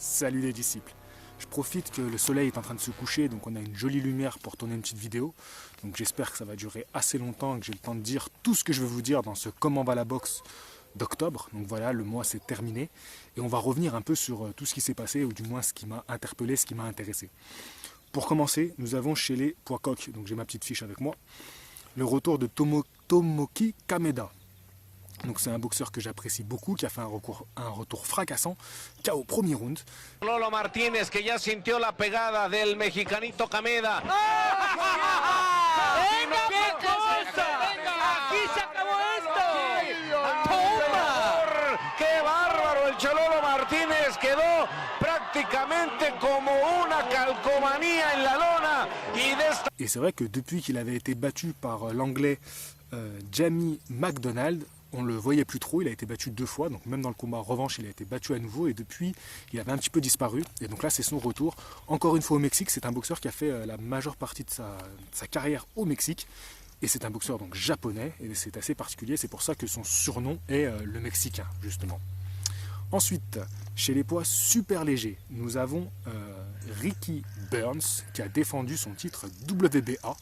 Salut les disciples. Je profite que le soleil est en train de se coucher, donc on a une jolie lumière pour tourner une petite vidéo. Donc j'espère que ça va durer assez longtemps et que j'ai le temps de dire tout ce que je veux vous dire dans ce Comment va la boxe d'octobre. Donc voilà, le mois s'est terminé et on va revenir un peu sur tout ce qui s'est passé, ou du moins ce qui m'a interpellé, ce qui m'a intéressé. Pour commencer, nous avons chez les poids coqs, donc j'ai ma petite fiche avec moi, le retour de Tomoki Kameda. Donc c'est un boxeur que j'apprécie beaucoup, qui a fait un retour fracassant, KO au premier round. Lolo Martínez que ya sintió la pegada del mexicanito Kameda. ¡Venga, qué cosa! ¡Aquí se acabó esto! ¡Toma! ¡Qué bárbaro! El Chololo Martínez quedó prácticamente como una calcomanía en la lona. Et c'est vrai que depuis qu'il avait été battu par l'anglais Jamie McDonald, on ne le voyait plus trop, il a été battu 2 fois, donc même dans le combat revanche, il a été battu à nouveau, et depuis, il avait un petit peu disparu, et donc là, c'est son retour. Encore une fois au Mexique, c'est un boxeur qui a fait la majeure partie de sa carrière au Mexique, et c'est un boxeur donc japonais, et c'est assez particulier, c'est pour ça que son surnom est le Mexicain, justement. Ensuite, chez les poids super légers, nous avons Ricky Burns, qui a défendu son titre WBA,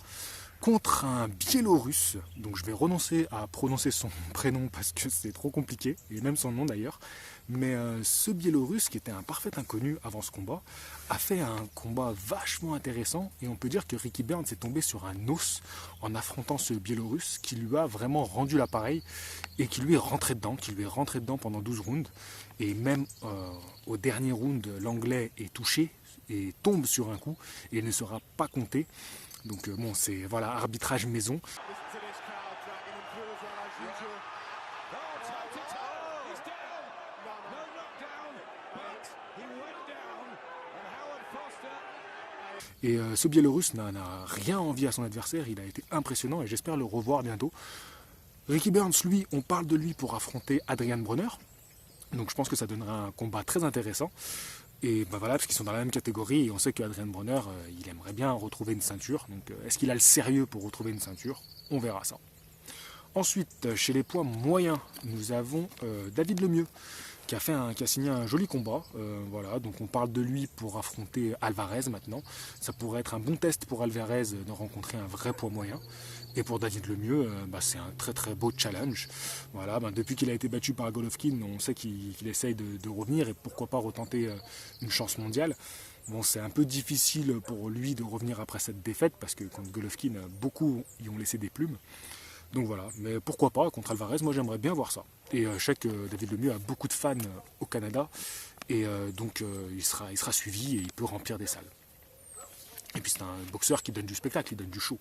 contre un Biélorusse, donc je vais renoncer à prononcer son prénom parce que c'est trop compliqué, et même son nom d'ailleurs, mais ce Biélorusse, qui était un parfait inconnu avant ce combat, a fait un combat vachement intéressant, et on peut dire que Ricky Burns est tombé sur un os en affrontant ce Biélorusse, qui lui a vraiment rendu l'appareil, et qui lui est rentré dedans pendant 12 rounds, et même au dernier round, l'anglais est touché, et tombe sur un coup, et ne sera pas compté. Donc bon, c'est voilà, arbitrage maison. Et ce Biélorusse n'a rien envié à son adversaire, il a été impressionnant et j'espère le revoir bientôt. Ricky Burns, lui, on parle de lui pour affronter Adrian Broner. Donc je pense que ça donnera un combat très intéressant. Et ben voilà, parce qu'ils sont dans la même catégorie, et on sait qu'Adrian Broner, il aimerait bien retrouver une ceinture. Donc est-ce qu'il a le sérieux pour retrouver une ceinture? On verra ça. Ensuite, chez les poids moyens, nous avons David Lemieux, qui a signé un joli combat. Voilà, donc on parle de lui pour affronter Alvarez maintenant. Ça pourrait être un bon test pour Alvarez de rencontrer un vrai poids moyen. Et pour David Lemieux, c'est un très très beau challenge. Voilà, depuis qu'il a été battu par Golovkin, on sait qu'il essaye de revenir, et pourquoi pas retenter une chance mondiale. Bon, c'est un peu difficile pour lui de revenir après cette défaite, parce que contre Golovkin, beaucoup y ont laissé des plumes. Donc voilà, mais pourquoi pas, contre Alvarez, moi j'aimerais bien voir ça. Et je sais que David Lemieux a beaucoup de fans au Canada, et donc il sera suivi et il peut remplir des salles. Et puis c'est un boxeur qui donne du spectacle, il donne du show.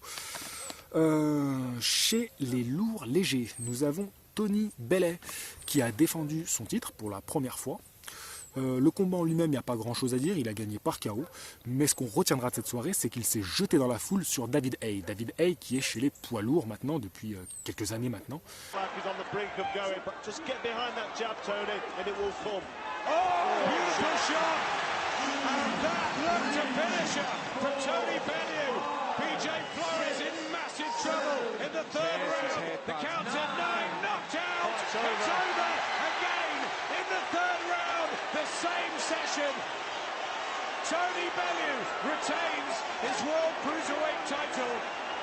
Chez les lourds légers, nous avons Tony Bellet, qui a défendu son titre pour la première fois. Le combat en lui-même, il n'y a pas grand chose à dire, il a gagné par KO, mais ce qu'on retiendra de cette soirée, c'est qu'il s'est jeté dans la foule sur David Haye. David Haye qui est chez les poids lourds maintenant, depuis quelques années maintenant. Tony Bellew retains his World Cruiserweight title,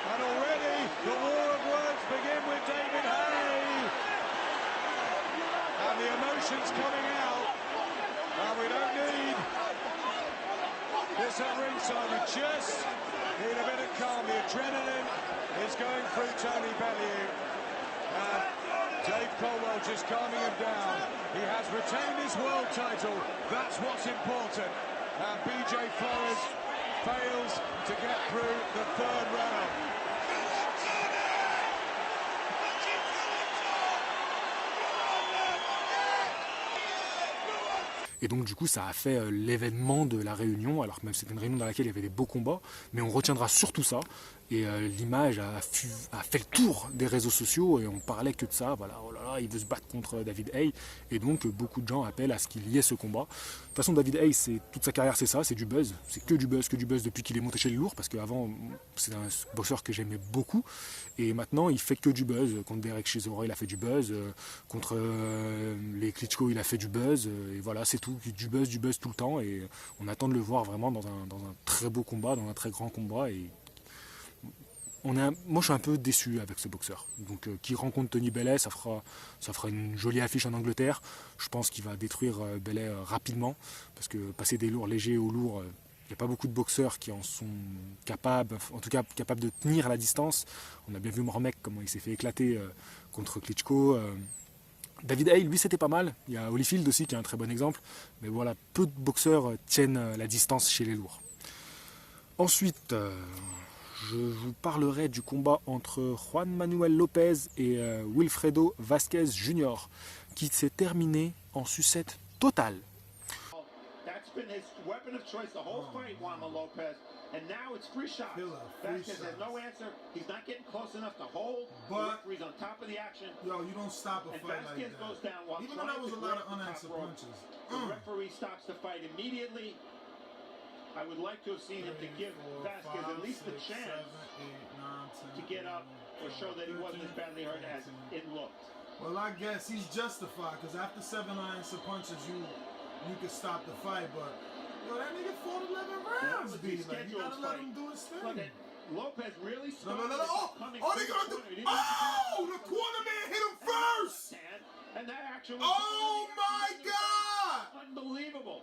and already the war of words begin with David Haye. And the emotions coming out, and we don't need this at ringside, we just need a bit of calm. The adrenaline is going through Tony Bellew, and Dave Colwell just calming him down. He has retained his world title, that's what's important. And BJ Flores fails to get through the 3rd round. Et donc du coup ça a fait l'événement de la réunion, alors même c'était une réunion dans laquelle il y avait des beaux combats, mais on retiendra surtout ça. Et l'image a fait le tour des réseaux sociaux, et on parlait que de ça, voilà, oh là là, voilà, il veut se battre contre David Haye, et donc beaucoup de gens appellent à ce qu'il y ait ce combat. De toute façon, David Haye, toute sa carrière, c'est ça, c'est du buzz, c'est que du buzz depuis qu'il est monté chez les lourds, parce qu'avant, c'est un boxeur que j'aimais beaucoup, et maintenant, il fait que du buzz. Contre Derek Chisora, il a fait du buzz, contre les Klitschko, il a fait du buzz, et voilà, c'est tout, du buzz tout le temps, et on attend de le voir vraiment dans un très beau combat, dans un très grand combat, et moi je suis un peu déçu avec ce boxeur. Donc qui rencontre Tony Bellet, ça fera une jolie affiche en Angleterre. Je pense qu'il va détruire Bellet rapidement, parce que passer des lourds légers aux lourds, il n'y a pas beaucoup de boxeurs qui en sont capables, en tout cas capables de tenir la distance. On a bien vu Mormek, comment il s'est fait éclater contre Klitschko. David Haye, lui, c'était pas mal. Il y a Holyfield aussi qui est un très bon exemple. Mais voilà, peu de boxeurs tiennent la distance chez les lourds. Ensuite, je vous parlerai du combat entre Juan Manuel Lopez et Wilfredo Vasquez Jr. qui s'est terminé en sucette totale. That's been his weapon of choice the whole fight, Juan Lopez. And now it's free shots. Vasquez has no answer. He's not getting close enough to hold. But the referee's on top of the action. Yo, you don't stop a And fight Vasquez like that. goes down while Even though trying that was to a lot grab of the top unanswered rope. punches. The referee stops the fight immediately. I would like to have seen him to give Vasquez at least the chance to get up or show that he wasn't as badly hurt as it looked. Well, I guess he's justified, because after 7 unanswered punches, you could stop the fight, but yo, that nigga fought 11 rounds, B. Like, you gotta let him do his Look thing. at Lopez really No, started coming Oh, they gonna do. Oh, the corner man hit him first. and that action was Oh my God. unbelievable.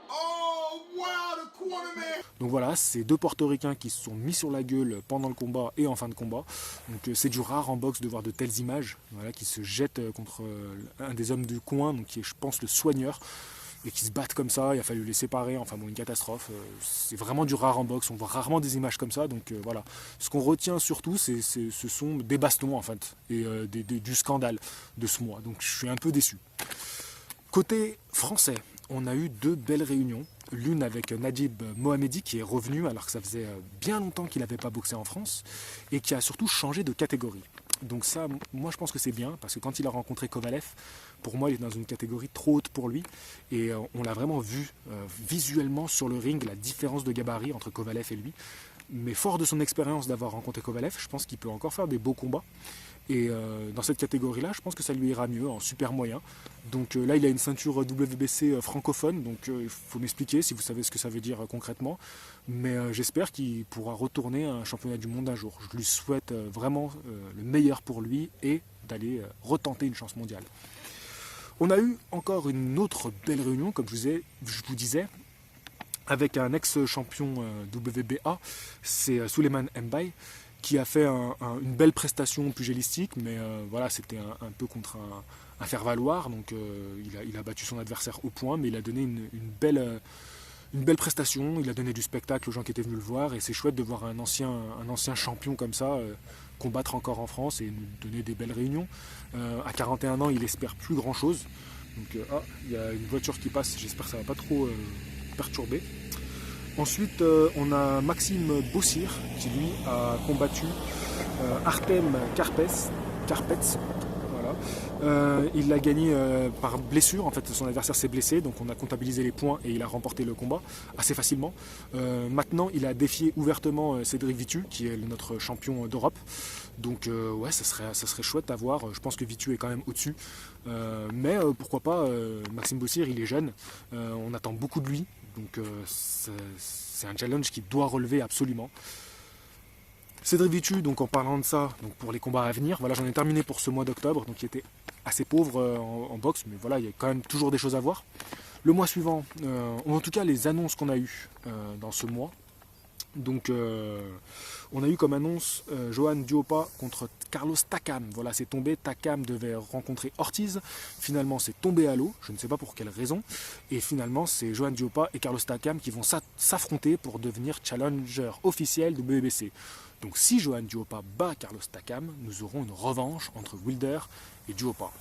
Oh wow, the corner man. Donc voilà, c'est deux portoricains qui se sont mis sur la gueule pendant le combat et en fin de combat. Donc c'est du rare en boxe de voir de telles images, voilà, qui se jettent contre un des hommes du coin, donc qui est, je pense, le soigneur, et qui se battent comme ça. Il a fallu les séparer, enfin bon, une catastrophe. C'est vraiment du rare en boxe, on voit rarement des images comme ça. Donc voilà, ce qu'on retient surtout, ce sont des bastons en fait, et du scandale de ce mois. Donc je suis un peu déçu. Côté français, on a eu deux belles réunions. L'une avec Nadib Mohamedi qui est revenu alors que ça faisait bien longtemps qu'il n'avait pas boxé en France et qui a surtout changé de catégorie. Donc ça, moi je pense que c'est bien parce que quand il a rencontré Kovalev, pour moi il est dans une catégorie trop haute pour lui et on l'a vraiment vu visuellement sur le ring, la différence de gabarit entre Kovalev et lui. Mais fort de son expérience d'avoir rencontré Kovalev, je pense qu'il peut encore faire des beaux combats. Et dans cette catégorie-là, je pense que ça lui ira mieux en super moyen. Donc là, il a une ceinture WBC francophone, donc il faut m'expliquer si vous savez ce que ça veut dire concrètement. Mais j'espère qu'il pourra retourner à un championnat du monde un jour. Je lui souhaite vraiment le meilleur pour lui et d'aller retenter une chance mondiale. On a eu encore une autre belle réunion, comme je vous disais, avec un ex-champion WBA, c'est Souleymane Mbaye, qui a fait une belle prestation pugilistique, mais voilà, c'était un peu contre un faire-valoir, donc il a battu son adversaire au point, mais il a donné une belle prestation, il a donné du spectacle aux gens qui étaient venus le voir, et c'est chouette de voir un ancien champion comme ça combattre encore en France et nous donner des belles réunions. À 41 ans, il espère plus grand-chose, donc il y a une voiture qui passe, j'espère que ça ne va pas trop perturber. Ensuite, on a Maxime Bossir qui lui a combattu Artem Karpets. Voilà. Il l'a gagné par blessure. En fait, son adversaire s'est blessé, donc on a comptabilisé les points et il a remporté le combat assez facilement. Maintenant, il a défié ouvertement Cédric Vitu, qui est notre champion d'Europe. Donc ouais, ça serait chouette à voir. Je pense que Vitu est quand même au-dessus. Mais pourquoi pas, Maxime Bossir, il est jeune. On attend beaucoup de lui. Donc c'est un challenge qu'il doit relever absolument. Cédric Vitu, donc en parlant de ça, donc pour les combats à venir, voilà, j'en ai terminé pour ce mois d'octobre, donc qui était assez pauvre en boxe, mais voilà, il y a quand même toujours des choses à voir. Le mois suivant, ou en tout cas les annonces qu'on a eues dans ce mois. Donc on a eu comme annonce Johan Duhaupas contre Carlos Takam. Voilà, c'est tombé. Takam devait rencontrer Ortiz. Finalement, c'est tombé à l'eau. Je ne sais pas pour quelle raison. Et finalement, c'est Johan Duhaupas et Carlos Takam qui vont s'affronter pour devenir challenger officiel de WBC. Donc si Johan Duhaupas bat Carlos Takam, nous aurons une revanche entre Wilder et Duhaupas.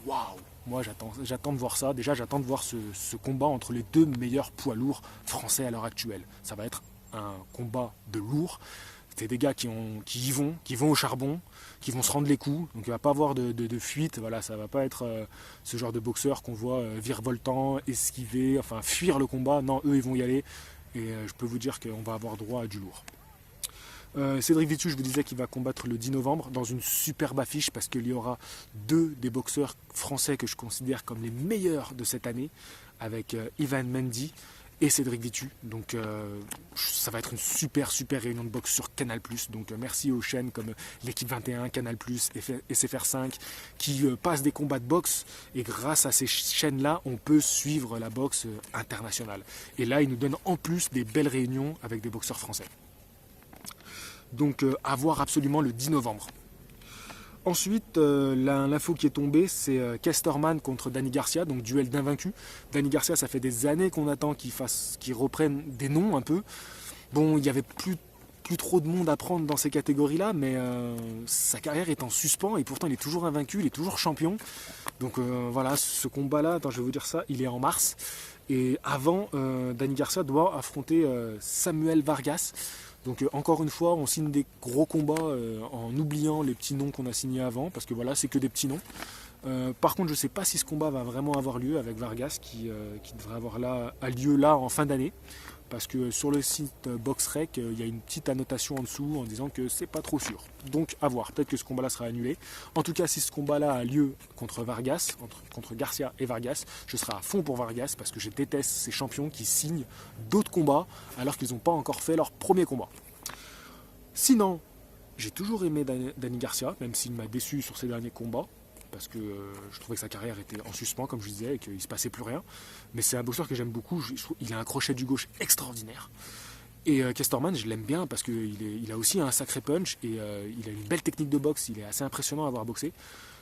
Waouh! Moi, j'attends de voir ça. Déjà, j'attends de voir ce combat entre les deux meilleurs poids lourds français à l'heure actuelle. Ça va être un combat de lourd. C'est des gars qui y vont, qui vont au charbon, qui vont se rendre les coups. Donc il ne va pas avoir de fuite. Voilà, ça ne va pas être ce genre de boxeur qu'on voit virevoltant, esquiver, enfin fuir le combat. Non, eux, ils vont y aller. Et je peux vous dire qu'on va avoir droit à du lourd. Cédric Viciu, je vous disais qu'il va combattre le 10 novembre dans une superbe affiche parce qu'il y aura 2 des boxeurs français que je considère comme les meilleurs de cette année avec Ivan Mendy et Cédric Viciu. Donc ça va être une super réunion de boxe sur Canal+. Donc merci aux chaînes comme l'équipe 21, Canal+, SFR5 qui passent des combats de boxe et grâce à ces chaînes-là, on peut suivre la boxe internationale. Et là, ils nous donnent en plus des belles réunions avec des boxeurs français. Donc à voir absolument le 10 novembre. Ensuite, l'info qui est tombée, c'est Kesterman contre Danny Garcia, donc duel d'invaincus. Danny Garcia, ça fait des années qu'on attend qu'il reprenne des noms un peu. Bon, il n'y avait plus trop de monde à prendre dans ces catégories-là, mais sa carrière est en suspens et pourtant il est toujours invaincu, il est toujours champion. Donc voilà, ce combat-là, attends, je vais vous dire ça, il est en mars. Et avant, Danny Garcia doit affronter Samuel Vargas. Donc encore une fois, on signe des gros combats en oubliant les petits noms qu'on a signés avant, parce que voilà, c'est que des petits noms. Par contre, je ne sais pas si ce combat va vraiment avoir lieu avec Vargas, qui devrait avoir lieu là en fin d'année, parce que sur le site BoxRec, il y a une petite annotation en dessous en disant que c'est pas trop sûr. Donc à voir, peut-être que ce combat-là sera annulé. En tout cas, si ce combat-là a lieu contre Vargas, contre Garcia et Vargas, je serai à fond pour Vargas, parce que je déteste ces champions qui signent d'autres combats alors qu'ils n'ont pas encore fait leur premier combat. Sinon, j'ai toujours aimé Danny Garcia, même s'il m'a déçu sur ses derniers combats, parce que je trouvais que sa carrière était en suspens, comme je disais, et qu'il ne se passait plus rien. Mais c'est un boxeur que j'aime beaucoup, il a un crochet du gauche extraordinaire. Et Kesterman, je l'aime bien parce qu'il a aussi un sacré punch, et il a une belle technique de boxe, il est assez impressionnant à avoir boxé.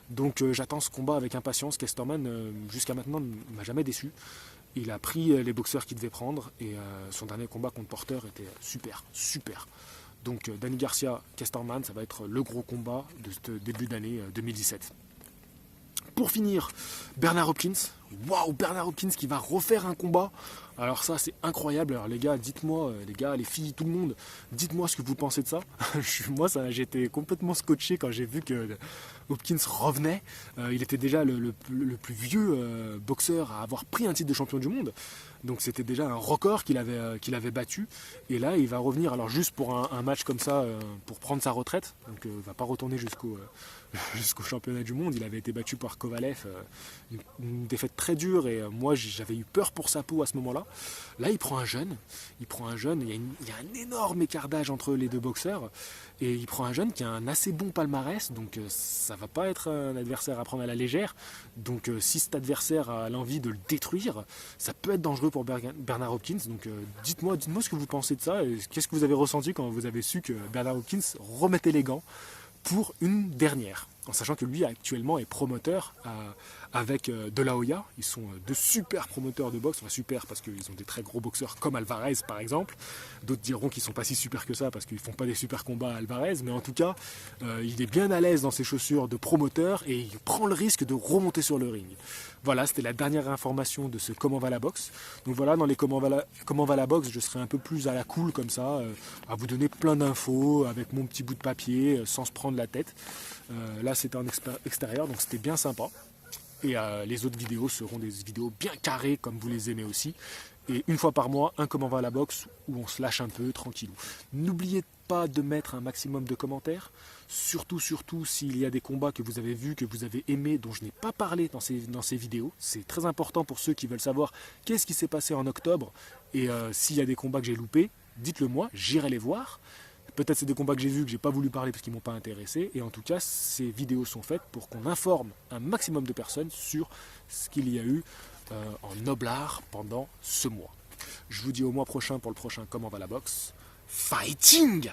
Donc j'attends ce combat avec impatience. Kesterman, jusqu'à maintenant, ne m'a jamais déçu. Il a pris les boxeurs qu'il devait prendre, et son dernier combat contre Porter était super. Donc Danny Garcia, Kesterman, ça va être le gros combat de ce début d'année 2017. Pour finir, Bernard Hopkins. Waouh, Bernard Hopkins qui va refaire un combat. Alors ça, c'est incroyable. Alors les gars, dites-moi, les gars, les filles, tout le monde, dites-moi ce que vous pensez de ça. Moi, j'étais complètement scotché quand j'ai vu que Hopkins revenait. Il était déjà le plus vieux boxeur à avoir pris un titre de champion du monde. Donc c'était déjà un record qu'il avait battu. Et là, il va revenir, alors juste pour un match comme ça, pour prendre sa retraite. Donc il ne va pas retourner jusqu'au championnat du monde. Il avait été battu par Kovalev. Une défaite très dure, et moi j'avais eu peur pour sa peau à ce moment-là. Là, il prend un jeune. Il y a un énorme écart d'âge entre les deux boxeurs. Et il prend un jeune qui a un assez bon palmarès. Donc ça va pas être un adversaire à prendre à la légère. Donc si cet adversaire a l'envie de le détruire, ça peut être dangereux pour Bernard Hopkins. Donc dites-moi ce que vous pensez de ça. Qu'est-ce que vous avez ressenti quand vous avez su que Bernard Hopkins remettait les gants pour une dernière, en sachant que lui actuellement est promoteur avec De La Hoya. Ils sont deux super promoteurs de boxe, enfin super parce qu'ils ont des très gros boxeurs comme Alvarez par exemple. D'autres diront qu'ils ne sont pas si super que ça parce qu'ils ne font pas des super combats à Alvarez, mais en tout cas il est bien à l'aise dans ses chaussures de promoteur et il prend le risque de remonter sur le ring. Voilà, c'était la dernière information de ce Comment va la boxe. Donc voilà, dans les Comment va la boxe, je serai un peu plus à la cool comme ça, à vous donner plein d'infos avec mon petit bout de papier, sans se prendre la tête. Là c'était en extérieur, donc c'était bien sympa. Et les autres vidéos seront des vidéos bien carrées comme vous les aimez aussi. Et une fois par mois, un Comment va la boxe où on se lâche un peu tranquillou. N'oubliez pas de mettre un maximum de commentaires. Surtout s'il y a des combats que vous avez vus, que vous avez aimés, dont je n'ai pas parlé dans ces vidéos. C'est très important pour ceux qui veulent savoir qu'est-ce qui s'est passé en octobre. Et s'il y a des combats que j'ai loupés, dites-le moi, j'irai les voir. Peut-être c'est des combats que j'ai vus que j'ai pas voulu parler parce qu'ils m'ont pas intéressé. Et en tout cas, ces vidéos sont faites pour qu'on informe un maximum de personnes sur ce qu'il y a eu en noblard pendant ce mois. Je vous dis au mois prochain pour le prochain Comment va la boxe. Fighting!